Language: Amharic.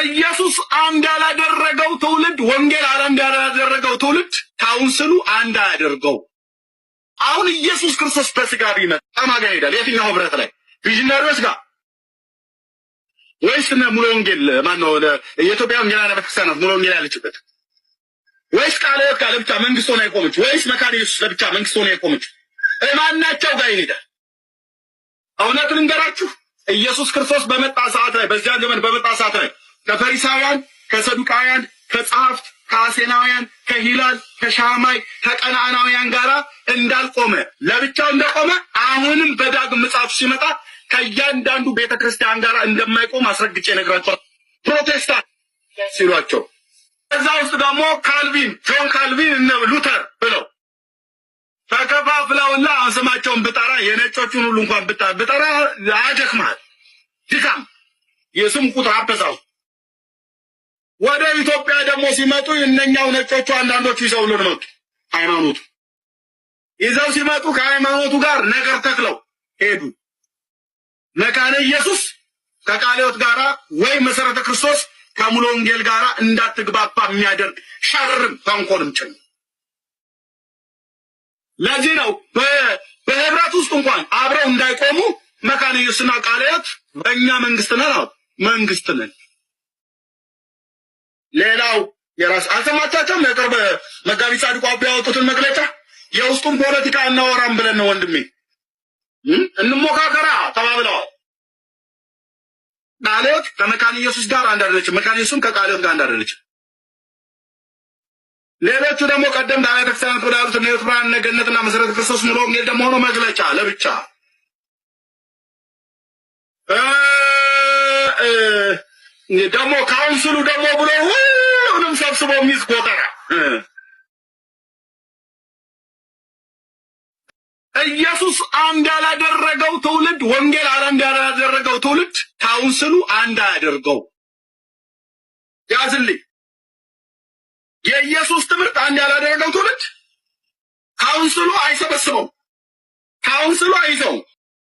ኢየሱስ አንድ ያላደረገው ትውልድ ወንጌል አንድ ያላደረገው ትውልድ ካውንስሉ አንድ ያደርገው። አሁን ኢየሱስ ክርስቶስ በስጋ ቢመጣ ማጋ ሄዳል። የትኛው ህብረት ላይ ቪዥነሪዎች ጋር ወይስ ሙሉ ወንጌል ማነው የኢትዮጵያ ወንጌላውያን ቤተክርስቲያናት ሙሉ ወንጌል ያለችበት ወይስ ቃልዮት ጋር ለብቻ መንግስት ሆነ የቆመች ወይስ መካነ ኢየሱስ ለብቻ መንግስት ሆነ የቆመች ማናቸው ጋር ይሄዳል? እውነት ልንገራችሁ ኢየሱስ ክርስቶስ በመጣ ሰዓት ላይ በዚያ ዘመን በመጣ ሰዓት ላይ ከፈሪሳውያን ከሰዱቃውያን ከጸሐፍት ከአሴናውያን ከሂላል ከሻማይ ከቀናናውያን ጋራ እንዳልቆመ ለብቻው እንደቆመ አሁንም በዳግም ምጽአቱ ሲመጣ ከእያንዳንዱ ቤተክርስቲያን ጋር እንደማይቆም አስረግጬ ነግራቸዋለሁ። ፕሮቴስታንት ሲሏቸው ከዛ ውስጥ ደግሞ ካልቪን ጆን ካልቪን እና ሉተር ብለው ተከፋፍለውና ስማቸውን ብጠራ የነጮቹን ሁሉ እንኳን ብጠራ አደክማል ድካም የስም ቁጥር አበዛው። ወደ ኢትዮጵያ ደግሞ ሲመጡ እነኛው ነጮቹ አንዳንዶቹ ይዘውልን መጡ። ሃይማኖቱ ይዘው ሲመጡ ከሃይማኖቱ ጋር ነገር ተክለው ሄዱ። መካነ ኢየሱስ ከቃልዮት ጋራ ወይ መሰረተ ክርስቶስ ከሙሉ ወንጌል ጋራ እንዳትግባባ የሚያደርግ ሸርም ተንኮልም ጭምር። ለዚህ ነው በህብረት ውስጥ እንኳን አብረው እንዳይቆሙ መካነ ኢየሱስና ቃልዮት በእኛ መንግስት ነን። ሌላው የራስ አልተማታቸውም። ለቅርብ መጋቢ ጻድቁ አባ ያወጡትን መግለጫ የውስጡን ፖለቲካ እናወራም ብለን ነው ወንድሜ እንሞካከራ ተባብለዋል። ቃልዮት ከመካነ ኢየሱስ ጋር አንድ አይደለችም፣ መካነ ኢየሱስም ከቃልዮት ጋር አንድ አይደለችም። ሌሎቹ ደግሞ ቀደምት አብያተ ክርስቲያናት ብለው ያሉት እነ ብርሃን ነገነትና መሰረተ ክርስቶስ ሙሉ ወንጌል ደግሞ ሆኖ መግለጫ ለብቻ ደግሞ ካውንስሉ ደግሞ ብሎ ሁሉንም ሰብስቦ የሚይዝ ጎተራ ኢየሱስ አንድ ያላደረገው ትውልድ ወንጌል አንድ ያላደረገው ትውልድ ካውንስሉ አንድ ያደርገው። ያዝልኝ የኢየሱስ ትምህርት አንድ ያላደረገው ትውልድ ካውንስሉ አይሰበስበው፣ ካውንስሉ አይዘው።